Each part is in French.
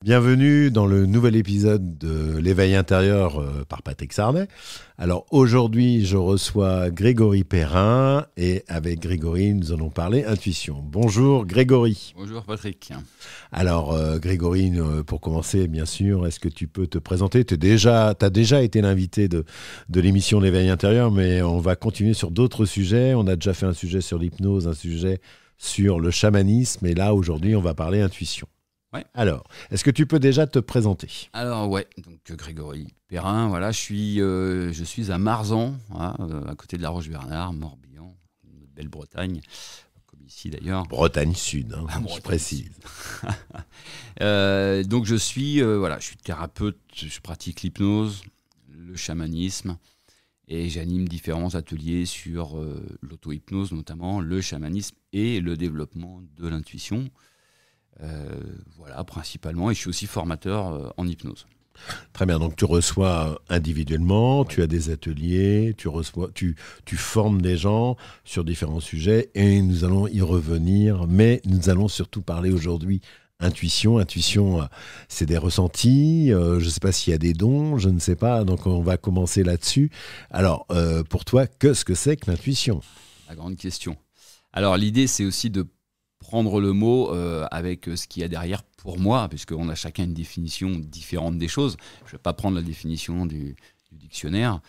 Bienvenue dans le nouvel épisode de l'éveil intérieur par Patrick Sarnet. Alors aujourd'hui, je reçois Grégory Perrin et avec Grégory, nous allons parler intuition. Bonjour Grégory. Bonjour Patrick. Alors Grégory, pour commencer, bien sûr, est-ce que tu peux te présenter ? Tu as déjà été l'invité de l'émission L'éveil intérieur, mais on va continuer sur d'autres sujets. On a déjà fait un sujet sur l'hypnose, un sujet sur le chamanisme, et là aujourd'hui, on va parler intuition. Ouais. Alors, est-ce que tu peux déjà te présenter ? Alors ouais, donc Grégory Perrin, voilà, je suis à Marzan, voilà, à côté de la Roche-Bernard, Morbihan, une belle Bretagne, comme ici d'ailleurs. Bretagne Sud, hein, Bretagne je précise. Donc je suis thérapeute, je pratique l'hypnose, le chamanisme, et j'anime différents ateliers sur l'auto-hypnose notamment, le chamanisme et le développement de l'intuition. Voilà, principalement. Et je suis aussi formateur en hypnose. Très bien, donc tu reçois individuellement, tu as des ateliers, tu formes des gens sur différents sujets et nous allons y revenir, mais nous allons surtout parler aujourd'hui intuition. Intuition, c'est des ressentis, je ne sais pas s'il y a des dons, je ne sais pas, donc on va commencer là-dessus. Alors, pour toi, qu'est-ce que c'est que l'intuition ? La grande question. Alors l'idée, c'est aussi de prendre le mot avec ce qu'il y a derrière pour moi, puisqu'on a chacun une définition différente des choses. Je ne vais pas prendre la définition du dictionnaire.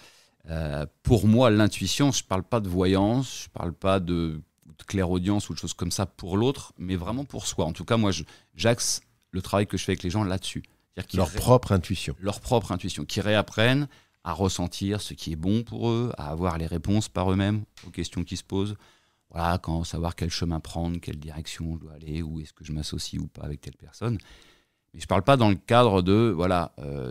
Pour moi, l'intuition, je ne parle pas de voyance, je ne parle pas de clairaudience ou de choses comme ça pour l'autre, mais vraiment pour soi. En tout cas, moi, j'axe le travail que je fais avec les gens là-dessus. Leur propre intuition. Leur propre intuition, qui réapprennent à ressentir ce qui est bon pour eux, à avoir les réponses par eux-mêmes aux questions qui se posent. Voilà, savoir quel chemin prendre, quelle direction je dois aller, où est-ce que je m'associe ou pas avec telle personne. Mais je ne parle pas dans le cadre de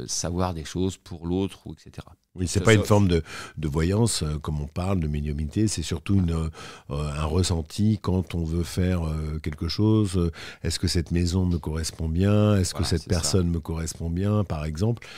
savoir des choses pour l'autre, ou etc. Oui, ce n'est pas une forme de voyance, comme on parle de médiumnité, c'est surtout un ressenti quand on veut faire quelque chose. Est-ce que cette maison me correspond bien ? Est-ce que cette personne me correspond bien, par exemple,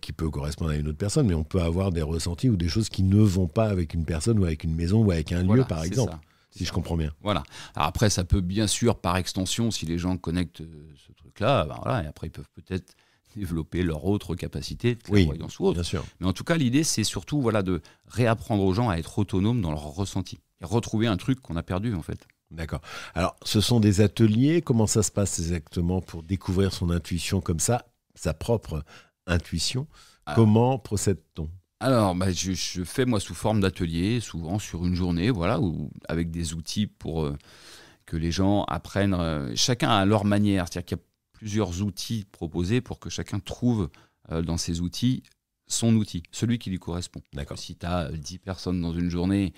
qui peut correspondre à une autre personne, mais on peut avoir des ressentis ou des choses qui ne vont pas avec une personne ou avec une maison ou avec un lieu, par exemple. Si je comprends bien. Voilà. Alors après, ça peut bien sûr, par extension, si les gens connectent ce truc-là, et après, ils peuvent peut-être développer leur autre capacité de clairvoyance ou autre. Bien sûr. Mais en tout cas, l'idée, c'est surtout de réapprendre aux gens à être autonomes dans leur ressenti. Et retrouver un truc qu'on a perdu, en fait. D'accord. Alors, ce sont des ateliers. Comment ça se passe exactement pour découvrir son intuition comme ça, sa propre intuition ? Comment procède-t-on ? Alors, je fais moi sous forme d'atelier, souvent sur une journée, ou avec des outils pour que les gens apprennent, chacun à leur manière. C'est-à-dire qu'il y a plusieurs outils proposés pour que chacun trouve dans ces outils son outil, celui qui lui correspond. D'accord. Si tu as 10 personnes dans une journée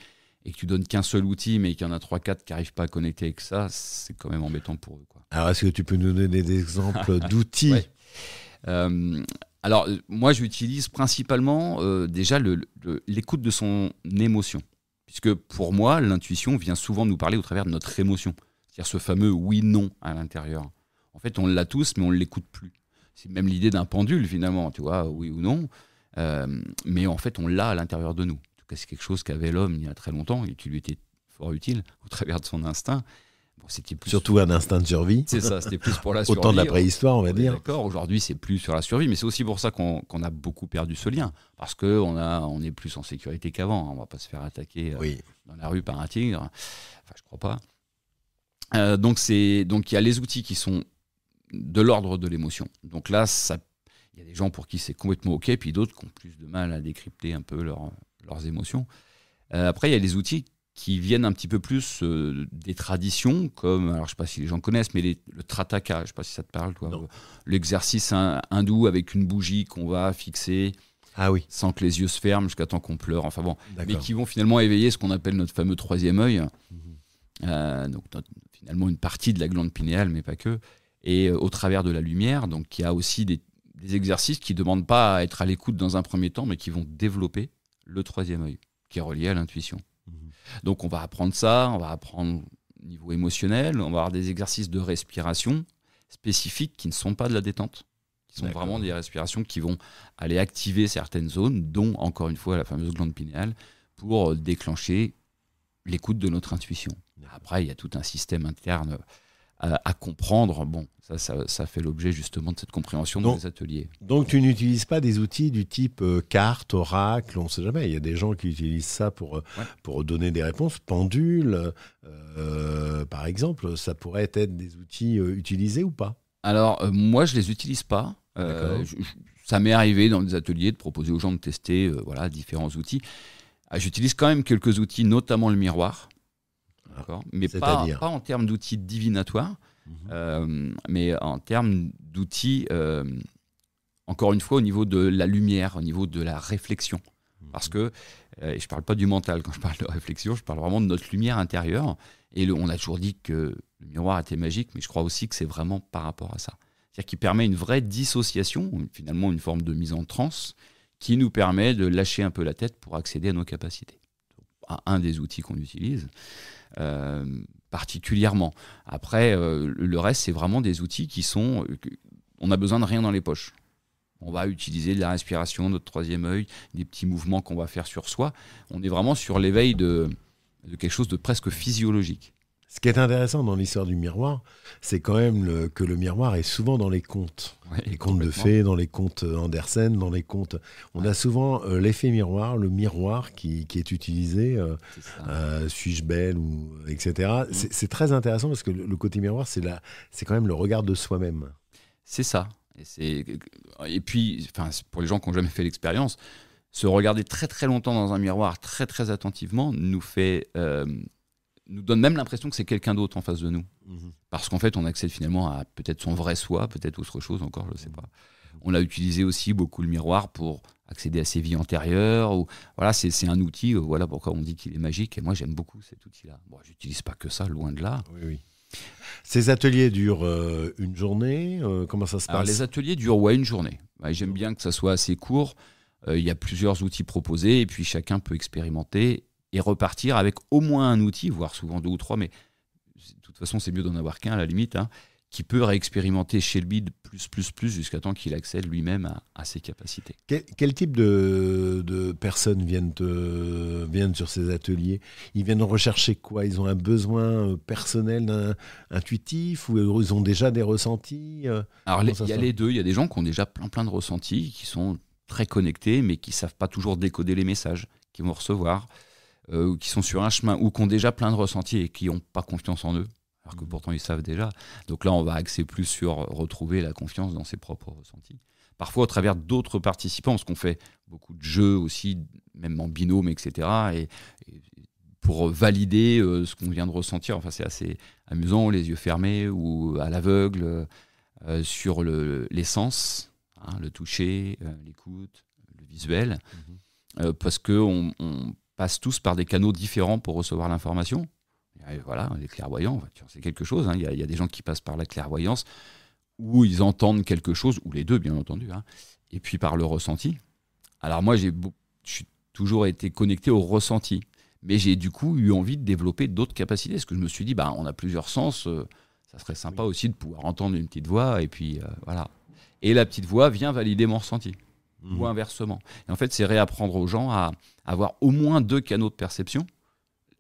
et que tu donnes qu'un seul outil, mais qu'il y en a 3-4 qui n'arrivent pas à connecter avec ça, c'est quand même embêtant pour eux, quoi. Alors, est-ce que tu peux nous donner des exemples d'outils ? Alors, moi, j'utilise principalement déjà l'écoute de son émotion. Puisque pour moi, l'intuition vient souvent nous parler au travers de notre émotion. C'est-à-dire ce fameux oui-non à l'intérieur. En fait, on l'a tous, mais on ne l'écoute plus. C'est même l'idée d'un pendule, finalement, tu vois, oui ou non. Mais en fait, on l'a à l'intérieur de nous. En tout cas, c'est quelque chose qu'avait l'homme il y a très longtemps et qui lui était fort utile au travers de son instinct. Bon, surtout un instinct de survie. C'est ça, c'était plus pour la survie. Au temps de la préhistoire, on va dire. D'accord, aujourd'hui, c'est plus sur la survie, mais c'est aussi pour ça qu'on a beaucoup perdu ce lien. Parce qu'on est plus en sécurité qu'avant. On ne va pas se faire attaquer dans la rue par un tigre. Enfin, je ne crois pas. Donc, il y a les outils qui sont de l'ordre de l'émotion. Donc là, il y a des gens pour qui c'est complètement OK, puis d'autres qui ont plus de mal à décrypter un peu leurs émotions. Après, il y a les outils qui viennent un petit peu plus des traditions, comme, alors je ne sais pas si les gens connaissent, mais le Trataka, je ne sais pas si ça te parle, toi. L'exercice hindou avec une bougie qu'on va fixer sans que les yeux se ferment jusqu'à temps qu'on pleure, enfin bon, mais qui vont finalement éveiller ce qu'on appelle notre fameux troisième œil, donc finalement une partie de la glande pinéale, mais pas que, et au travers de la lumière, donc il y a aussi des exercices qui ne demandent pas à être à l'écoute dans un premier temps, mais qui vont développer le troisième œil, qui est relié à l'intuition. Donc on va apprendre ça, on va apprendre au niveau émotionnel, on va avoir des exercices de respiration spécifiques qui ne sont pas de la détente, qui sont vraiment des respirations qui vont aller activer certaines zones, dont encore une fois la fameuse glande pinéale, pour déclencher l'écoute de notre intuition. Après, il y a tout un système interne à comprendre. Bon, ça fait l'objet justement de cette compréhension dans les ateliers. Donc tu n'utilises pas des outils du type carte, oracle, on ne sait jamais. Il y a des gens qui utilisent ça pour donner des réponses. Pendule, par exemple, ça pourrait être des outils utilisés ou pas? Alors, moi, je ne les utilise pas. Ça m'est arrivé dans des ateliers de proposer aux gens de tester différents outils. J'utilise quand même quelques outils, notamment le miroir. Mais pas en termes d'outils divinatoires, mais en termes d'outils, encore une fois, au niveau de la lumière, au niveau de la réflexion. Parce que, et je ne parle pas du mental quand je parle de réflexion, je parle vraiment de notre lumière intérieure. Et on a toujours dit que le miroir était magique, mais je crois aussi que c'est vraiment par rapport à ça. C'est-à-dire qu'il permet une vraie dissociation, finalement une forme de mise en transe, qui nous permet de lâcher un peu la tête pour accéder à nos capacités. Un des outils qu'on utilise. Particulièrement. Après, le reste, c'est vraiment des outils qui sont... on n'a besoin de rien dans les poches. On va utiliser de la respiration, notre troisième œil, des petits mouvements qu'on va faire sur soi. On est vraiment sur l'éveil de quelque chose de presque physiologique. Ce qui est intéressant dans l'histoire du miroir, c'est quand même que le miroir est souvent dans les contes. Les contes de fées, dans les contes Andersen, dans les contes... On a souvent l'effet miroir, le miroir qui est utilisé, suis-je belle, etc. C'est très intéressant parce que le côté miroir, c'est quand même le regard de soi-même. C'est ça. Et puis, pour les gens qui n'ont jamais fait l'expérience, se regarder très très longtemps dans un miroir, très très attentivement, nous donne même l'impression que c'est quelqu'un d'autre en face de nous. Parce qu'en fait, on accède finalement à peut-être son vrai soi, peut-être autre chose encore, je ne sais pas. On a utilisé aussi beaucoup le miroir pour accéder à ses vies antérieures. Voilà, c'est un outil, voilà pourquoi on dit qu'il est magique. Et moi, j'aime beaucoup cet outil-là. Bon, je n'utilise pas que ça, loin de là. Oui. Ces ateliers durent une journée. Comment ça se passe? Les ateliers durent une journée. J'aime bien que ça soit assez court. Il y a plusieurs outils proposés et puis chacun peut expérimenter et repartir avec au moins un outil, voire souvent 2 ou 3, mais de toute façon, c'est mieux d'en avoir qu'un à la limite, qui peut réexpérimenter chez le bide plus jusqu'à temps qu'il accède lui-même à ses capacités. Quel type de personnes viennent sur ces ateliers? Ils viennent rechercher quoi? Ils ont un besoin personnel, intuitif, ou ils ont déjà des ressentis? Alors, il y a les deux. Il y a des gens qui ont déjà plein de ressentis, qui sont très connectés, mais qui ne savent pas toujours décoder les messages qu'ils vont recevoir. Ou qui sont sur un chemin, ou qui ont déjà plein de ressentis et qui n'ont pas confiance en eux, alors que pourtant ils savent déjà. Donc là, on va axer plus sur retrouver la confiance dans ses propres ressentis. Parfois, au travers d'autres participants, parce qu'on fait beaucoup de jeux aussi, même en binôme, etc. Et pour valider ce qu'on vient de ressentir. Enfin, c'est assez amusant, les yeux fermés ou à l'aveugle, sur les sens, le toucher, l'écoute, le visuel, parce qu'on passe tous par des canaux différents pour recevoir l'information. Et voilà, les clairvoyants, c'est quelque chose. Il y a des gens qui passent par la clairvoyance, où ils entendent quelque chose, ou les deux, bien entendu, et puis par le ressenti. Alors moi, j'ai toujours été connecté au ressenti, mais j'ai du coup eu envie de développer d'autres capacités, parce que je me suis dit, on a plusieurs sens, ça serait sympa aussi de pouvoir entendre une petite voix, et puis voilà. Et la petite voix vient valider mon ressenti. Ou inversement. Et en fait, c'est réapprendre aux gens à avoir au moins 2 canaux de perception,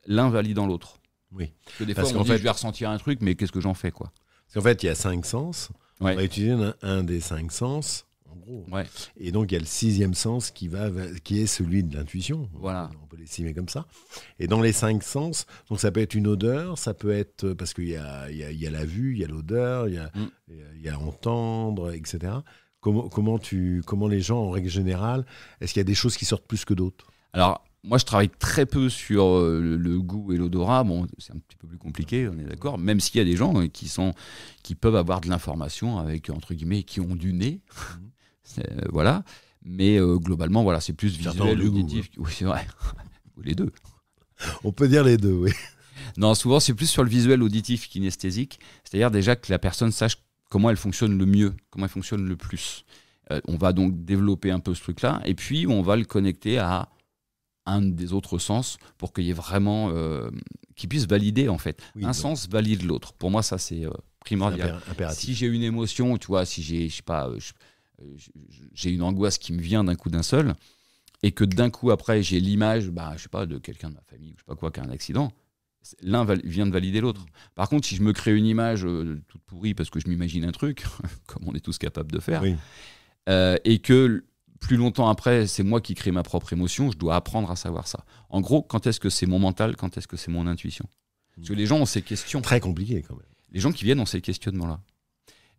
l'un validant l'autre. Oui. Parce que des fois, on dit, je vais ressentir un truc, mais qu'est-ce que j'en fais, quoi? Parce qu'en fait, il y a 5 sens. On va utiliser un des 5 sens, en gros. Et donc, il y a le 6e sens qui est celui de l'intuition. Voilà. On peut l'estimer comme ça. Et dans les 5 sens, donc ça peut être une odeur, ça peut être... Parce qu'il y a la vue, il y a l'odeur, il y a entendre, etc. Comment les gens, en règle générale, est-ce qu'il y a des choses qui sortent plus que d'autres? Alors, moi, je travaille très peu sur le goût et l'odorat. Bon, c'est un petit peu plus compliqué, on est d'accord. Même s'il y a des gens qui peuvent avoir de l'information avec, entre guillemets, qui ont du nez. Voilà. Mais globalement, voilà, c'est plus visuel, auditif. Oui, c'est vrai. Ou les deux. On peut dire les deux, oui. Non, souvent, c'est plus sur le visuel, auditif, kinesthésique. C'est-à-dire déjà que la personne sache comment elle fonctionne le mieux, comment elle fonctionne le plus. On va donc développer un peu ce truc-là, et puis on va le connecter à un des autres sens pour qu'il y ait vraiment... qu'il puisse valider, en fait. Oui, un sens valide l'autre. Pour moi, ça, c'est primordial. Si j'ai une émotion, tu vois, si j'ai, je sais pas, j'ai une angoisse qui me vient d'un coup d'un seul, et que d'un coup, après, j'ai l'image, je sais pas, de quelqu'un de ma famille, je sais pas quoi, qui a un accident, l'un vient de valider l'autre. Par contre, si je me crée une image toute pourrie parce que je m'imagine un truc, comme on est tous capables de faire, et que plus longtemps après, c'est moi qui crée ma propre émotion, je dois apprendre à savoir ça. En gros, quand est-ce que c'est mon mental, quand est-ce que c'est mon intuition? Parce que les gens ont ces questions. Très compliqué quand même. Les gens qui viennent ont ces questionnements-là.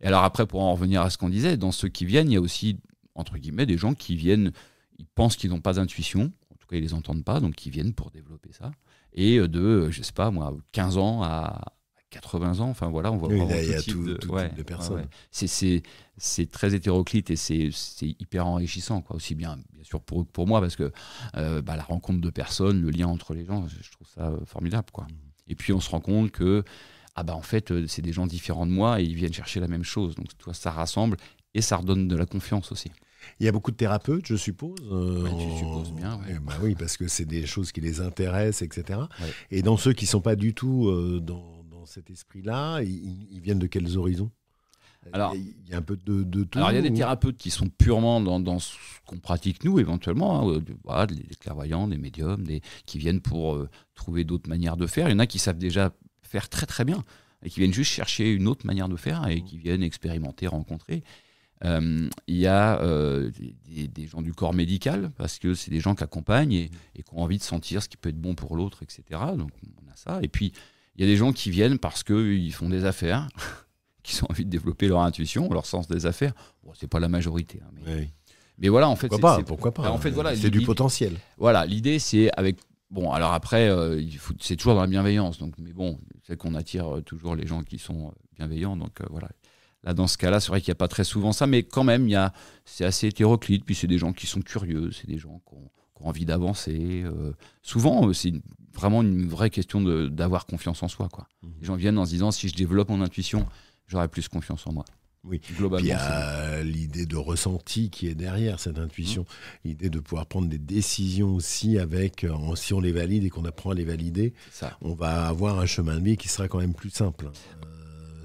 Et alors après, pour en revenir à ce qu'on disait, dans ceux qui viennent, il y a aussi, entre guillemets, des gens qui viennent, ils pensent qu'ils n'ont pas d'intuition, en tout cas ils les entendent pas, donc ils viennent pour développer ça. Et de, je sais pas moi, 15 ans à 80 ans, enfin voilà, on voit vraiment il y a tout type de personnes. Ouais. C'est très hétéroclite et c'est hyper enrichissant, quoi. Aussi bien sûr pour moi, parce que la rencontre de personnes, le lien entre les gens, je trouve ça formidable, quoi. Et puis on se rend compte que en fait, c'est des gens différents de moi et ils viennent chercher la même chose. Donc ça rassemble et ça redonne de la confiance aussi. Il y a beaucoup de thérapeutes, je suppose. Tu supposes bien, ouais. Oui, parce que c'est des choses qui les intéressent, etc. Ouais. Et dans ceux qui ne sont pas du tout dans cet esprit-là, ils viennent de quels horizons? Alors, il y a un peu de tout. Alors, il y a des thérapeutes qui sont purement dans ce qu'on pratique nous, éventuellement, des clairvoyants, des médiums, qui viennent pour trouver d'autres manières de faire. Il y en a qui savent déjà faire très très bien et qui viennent juste chercher une autre manière de faire et qui viennent expérimenter, rencontrer. Il y a des gens du corps médical, parce que c'est des gens qui accompagnent et qui ont envie de sentir ce qui peut être bon pour l'autre, etc. Donc on a ça. Et puis il y a des gens qui viennent parce qu'ils font des affaires, qui ont envie de développer leur intuition, leur sens des affaires. Bon, c'est pas la majorité, hein, mais voilà, en fait, pourquoi pas. En fait, voilà, c'est du potentiel. Voilà, l'idée c'est avec. Bon, alors après, c'est toujours dans la bienveillance. Donc, mais bon, c'est qu'on attire toujours les gens qui sont bienveillants. Donc voilà. Là, dans ce cas-là, c'est vrai qu'il n'y a pas très souvent ça, mais quand même, c'est assez hétéroclite. Puis c'est des gens qui sont curieux, c'est des gens qui ont envie d'avancer. Souvent, c'est vraiment une vraie question d'avoir confiance en soi, quoi. Les gens viennent en se disant, si je développe mon intuition, j'aurai plus confiance en moi. Oui, globalement. Puis il y a l'idée de ressenti qui est derrière cette intuition, l'idée de pouvoir prendre des décisions aussi si on les valide et qu'on apprend à les valider, on va avoir un chemin de vie qui sera quand même plus simple.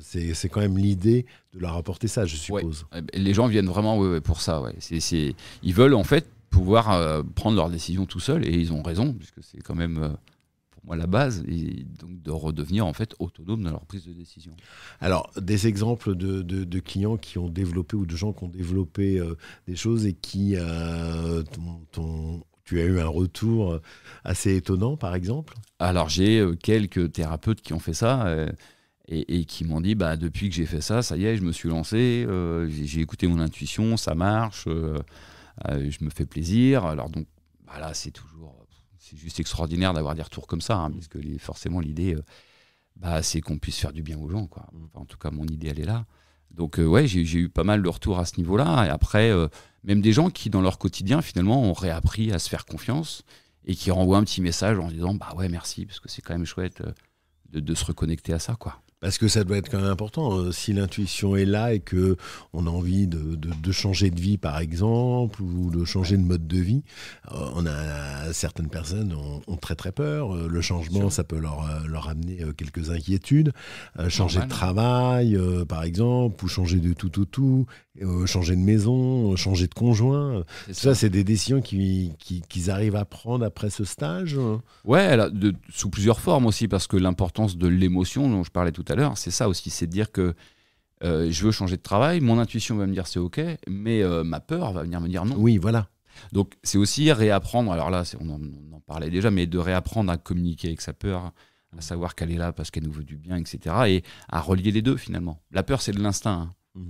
C'est quand même l'idée de leur apporter ça, je suppose. Ouais. Les gens viennent vraiment pour ça. Ouais. Ils veulent en fait pouvoir prendre leurs décisions tout seuls, et ils ont raison, puisque c'est quand même pour moi la base, et donc de redevenir en fait autonome dans leur prise de décision. Alors, des exemples de clients qui ont développé ou de gens qui ont développé des choses et qui tu as eu un retour assez étonnant, par exemple? Alors, j'ai quelques thérapeutes qui ont fait ça. Et qui m'ont dit, depuis que j'ai fait ça, ça y est, je me suis lancé, j'ai écouté mon intuition, ça marche, je me fais plaisir. Alors donc, là, c'est juste extraordinaire d'avoir des retours comme ça, hein, parce que forcément, l'idée, c'est qu'on puisse faire du bien aux gens, quoi. Enfin, en tout cas, mon idée, elle est là. Donc, j'ai eu pas mal de retours à ce niveau-là. Et après, même des gens qui, dans leur quotidien, finalement, ont réappris à se faire confiance et qui renvoient un petit message en disant, merci, parce que c'est quand même chouette de se reconnecter à ça, quoi. Parce que ça doit être quand même important. Si l'intuition est là et qu'on a envie de changer de vie, par exemple, ou de changer de mode de vie, certaines personnes ont très très peur. Le changement, ça peut leur amener quelques inquiétudes. Changer de travail, par exemple, ou changer de tout, changer de maison, changer de conjoint. Ça, c'est des décisions qu'ils arrivent à prendre après ce stage. Ouais, sous plusieurs formes aussi, parce que l'importance de l'émotion dont je parlais tout à l'heure, c'est ça aussi, c'est de dire que je veux changer de travail, mon intuition va me dire c'est ok, mais ma peur va venir me dire non. Oui, voilà. Donc c'est aussi réapprendre, alors là on en parlait déjà, mais de réapprendre à communiquer avec sa peur, à savoir qu'elle est là parce qu'elle nous veut du bien, etc. Et à relier les deux finalement. La peur, c'est de l'instinct, hein.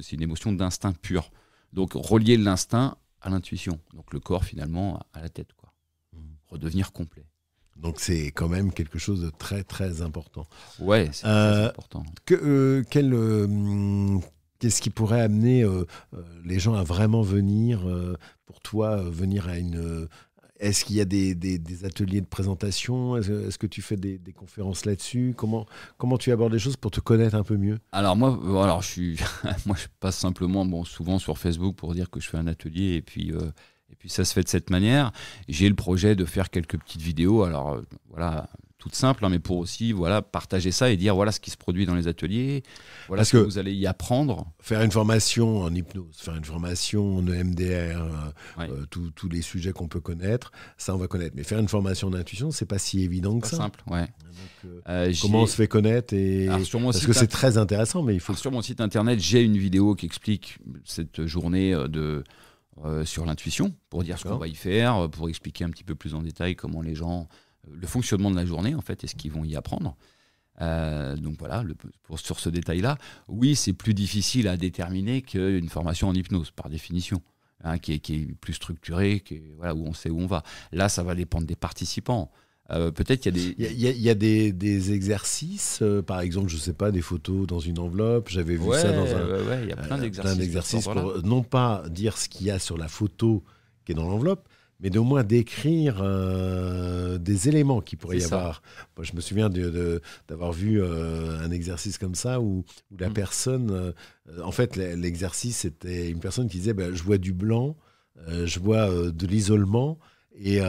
C'est une émotion d'instinct pur. Donc relier l'instinct à l'intuition, donc le corps finalement à la tête, quoi. Redevenir complet. Donc c'est quand même quelque chose de très très important. Ouais, c'est très important. Qu'est-ce qui pourrait amener les gens à vraiment venir, pour toi, venir à une... Est-ce qu'il y a des ateliers de présentation? Est-ce que tu fais des conférences là-dessus? Comment tu abordes les choses pour te connaître un peu mieux? Alors moi, je passe simplement souvent sur Facebook pour dire que je fais un atelier, et puis ça se fait de cette manière. J'ai le projet de faire quelques petites vidéos. Alors voilà, toute simple, hein, mais pour aussi partager ça et dire voilà ce qui se produit dans les ateliers, voilà ce que vous allez y apprendre. Faire une formation en hypnose, faire une formation en EMDR, tous les sujets qu'on peut connaître, ça on va connaître. Mais faire une formation en intuition, c'est pas si évident que ça. Pas simple, ouais. Donc, comment on se fait connaître parce que c'est très intéressant, mais il faut. Sur mon site internet, j'ai une vidéo qui explique cette journée sur l'intuition, pour dire ce qu'on va y faire, pour expliquer un petit peu plus en détail comment les gens, le fonctionnement de la journée en fait, et ce qu'ils vont y apprendre. Donc voilà, sur ce détail-là, oui, c'est plus difficile à déterminer qu'une formation en hypnose, par définition, hein, qui est plus structurée, où on sait où on va. Là, ça va dépendre des participants. Peut-être qu'il y a des exercices, par exemple, je sais pas, des photos dans une enveloppe. J'avais vu ça dans il y a plein d'exercices pour non pas dire ce qu'il y a sur la photo qui est dans l'enveloppe, mais d'au moins décrire des éléments qu'il pourrait y avoir. Moi, je me souviens d'avoir vu un exercice comme ça où la personne, en fait, l'exercice, c'était une personne qui disait je vois du blanc, je vois de l'isolement. Et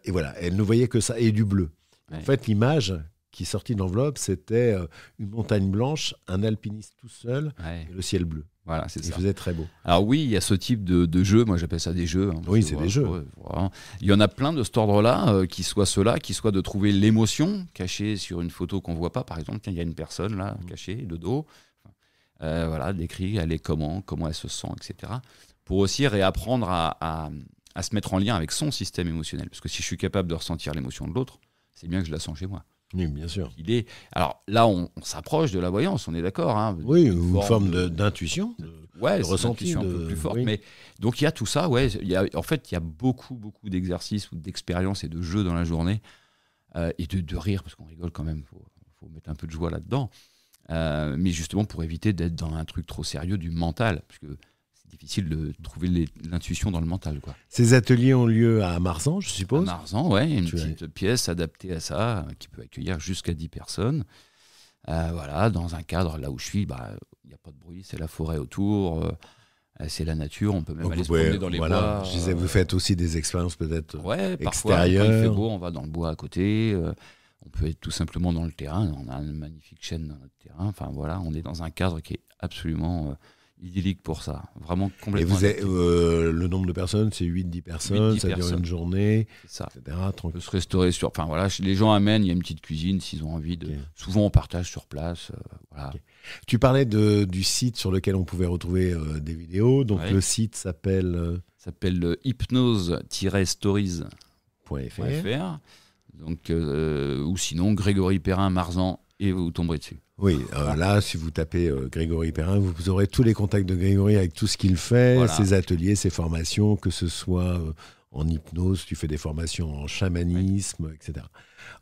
voilà, elle ne voyait que ça, et du bleu. Ouais. En fait, l'image qui est sortie de l'enveloppe, c'était une montagne blanche, un alpiniste tout seul, et le ciel bleu. Voilà, c'est ça. Il faisait très beau. Alors oui, il y a ce type de jeu, moi j'appelle ça des jeux. Hein, oui, c'est des jeux. Voilà. Il y en a plein de cet ordre-là, qui soient ceux-là, qui soient de trouver l'émotion cachée sur une photo qu'on ne voit pas. Par exemple, il y a une personne là, cachée, de dos, décrit, elle est comment elle se sent, etc. Pour aussi réapprendre à se mettre en lien avec son système émotionnel. Parce que si je suis capable de ressentir l'émotion de l'autre, c'est bien que je la sens chez moi. Oui, bien sûr. Alors là, on s'approche de la voyance, on est d'accord. Hein, oui, une forme d'intuition, de ressenti un peu plus forte. Oui. Mais, donc il y a tout ça. Ouais, en fait, il y a beaucoup d'exercices ou d'expériences et de jeux dans la journée. Et de rire, parce qu'on rigole quand même. Il faut mettre un peu de joie là-dedans. Mais justement, pour éviter d'être dans un truc trop sérieux du mental. Parce que difficile de trouver l'intuition dans le mental, quoi. Ces ateliers ont lieu à Marsan, je suppose. À Marsan, oui, une petite pièce adaptée à ça, qui peut accueillir jusqu'à 10 personnes. Dans un cadre, là où je suis, il n'y a pas de bruit, c'est la forêt autour, c'est la nature, on peut même aller se promener dans les bois. Je disais, vous faites aussi des expériences peut-être extérieures. Parfois, quand il fait beau, on va dans le bois à côté. On peut être tout simplement dans le terrain. On a une magnifique chaîne dans notre terrain. Enfin voilà, on est dans un cadre qui est absolument idyllique pour ça, vraiment complètement. Et le nombre de personnes, c'est 8-10 personnes, ça dure une journée, ça. etc. On peut se restaurer sur... Enfin voilà, les gens amènent, il y a une petite cuisine s'ils ont envie de... Okay. Souvent on partage sur place. Voilà. Okay. Tu parlais du site sur lequel on pouvait retrouver des vidéos, donc le site s'appelle... s'appelle hypnose-stories.fr. Donc, ou sinon Grégory Perrin Marsan, et vous tomberez dessus. Oui, là, si vous tapez Grégory Perrin, vous aurez tous les contacts de Grégory avec tout ce qu'il fait, ses ateliers, ses formations, que ce soit en hypnose, tu fais des formations en chamanisme, etc.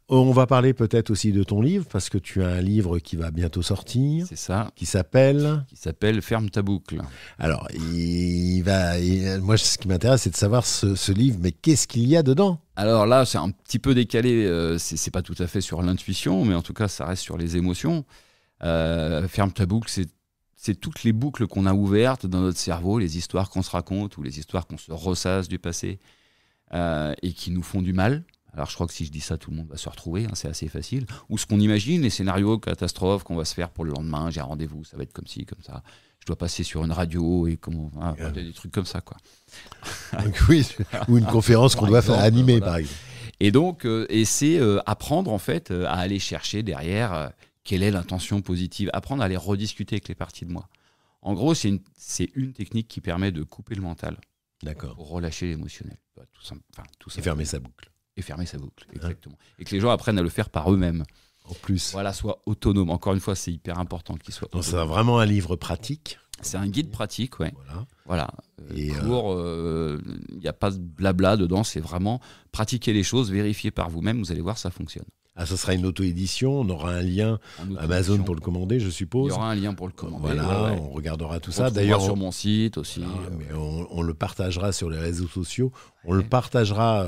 On va parler peut-être aussi de ton livre, parce que tu as un livre qui va bientôt sortir. C'est ça. Qui s'appelle Ferme ta boucle. Alors, moi, ce qui m'intéresse, c'est de savoir ce livre, mais qu'est-ce qu'il y a dedans ? Alors là, c'est un petit peu décalé, c'est pas tout à fait sur l'intuition, mais en tout cas, ça reste sur les émotions. Ferme ta boucle, c'est toutes les boucles qu'on a ouvertes dans notre cerveau, les histoires qu'on se raconte ou les histoires qu'on se ressasse du passé et qui nous font du mal. Alors je crois que si je dis ça, tout le monde va se retrouver, hein, c'est assez facile. Ou ce qu'on imagine, les scénarios catastrophes qu'on va se faire pour le lendemain, j'ai un rendez-vous, ça va être comme ci, comme ça. Je dois passer sur une radio et des trucs comme ça, quoi. Donc, oui, ou une conférence qu'on doit faire animer, par exemple. Et donc, c'est apprendre en fait à aller chercher derrière quelle est l'intention positive, apprendre à aller rediscuter avec les parties de moi. En gros, c'est une technique qui permet de couper le mental. D'accord. Pour relâcher l'émotionnel. Tout ça. Et fermer sa boucle. Et fermer sa boucle, exactement. Et que les gens apprennent à le faire par eux-mêmes. En plus. Voilà, soit autonome. Encore une fois, c'est hyper important qu'ils soient autonomes. Donc, c'est vraiment un livre pratique. C'est un guide pratique, ouais. Voilà. Court, il n'y a pas de blabla dedans, c'est vraiment pratiquer les choses, vérifier par vous-même, vous allez voir, ça fonctionne. Ah, ça sera une auto-édition, on aura un lien Amazon pour le commander, je suppose. Il y aura un lien pour le commander. Voilà, on regardera tout ça. D'ailleurs, sur mon site aussi. Mais on le partagera sur les réseaux sociaux. On le partagera,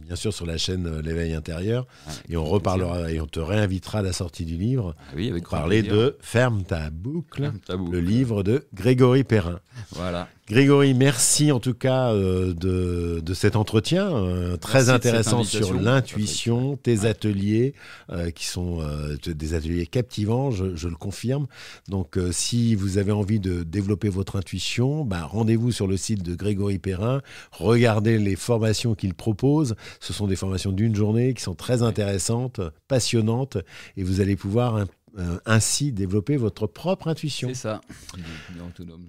bien sûr, sur la chaîne L'Éveil Intérieur. Et on reparlera, et on te réinvitera à la sortie du livre pour parler de Ferme ta boucle, le livre de Grégory Perrin. Voilà. Grégory, merci en tout cas de cet entretien très intéressant sur l'intuition, tes ateliers qui sont des ateliers captivants, je le confirme. Donc si vous avez envie de développer votre intuition, rendez-vous sur le site de Grégory Perrin, regardez les formations qu'il propose. Ce sont des formations d'une journée qui sont très intéressantes, passionnantes, et vous allez pouvoir ainsi développer votre propre intuition. C'est ça.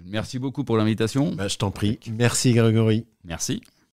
Merci beaucoup pour l'invitation. Je t'en prie. Merci Grégory. Merci.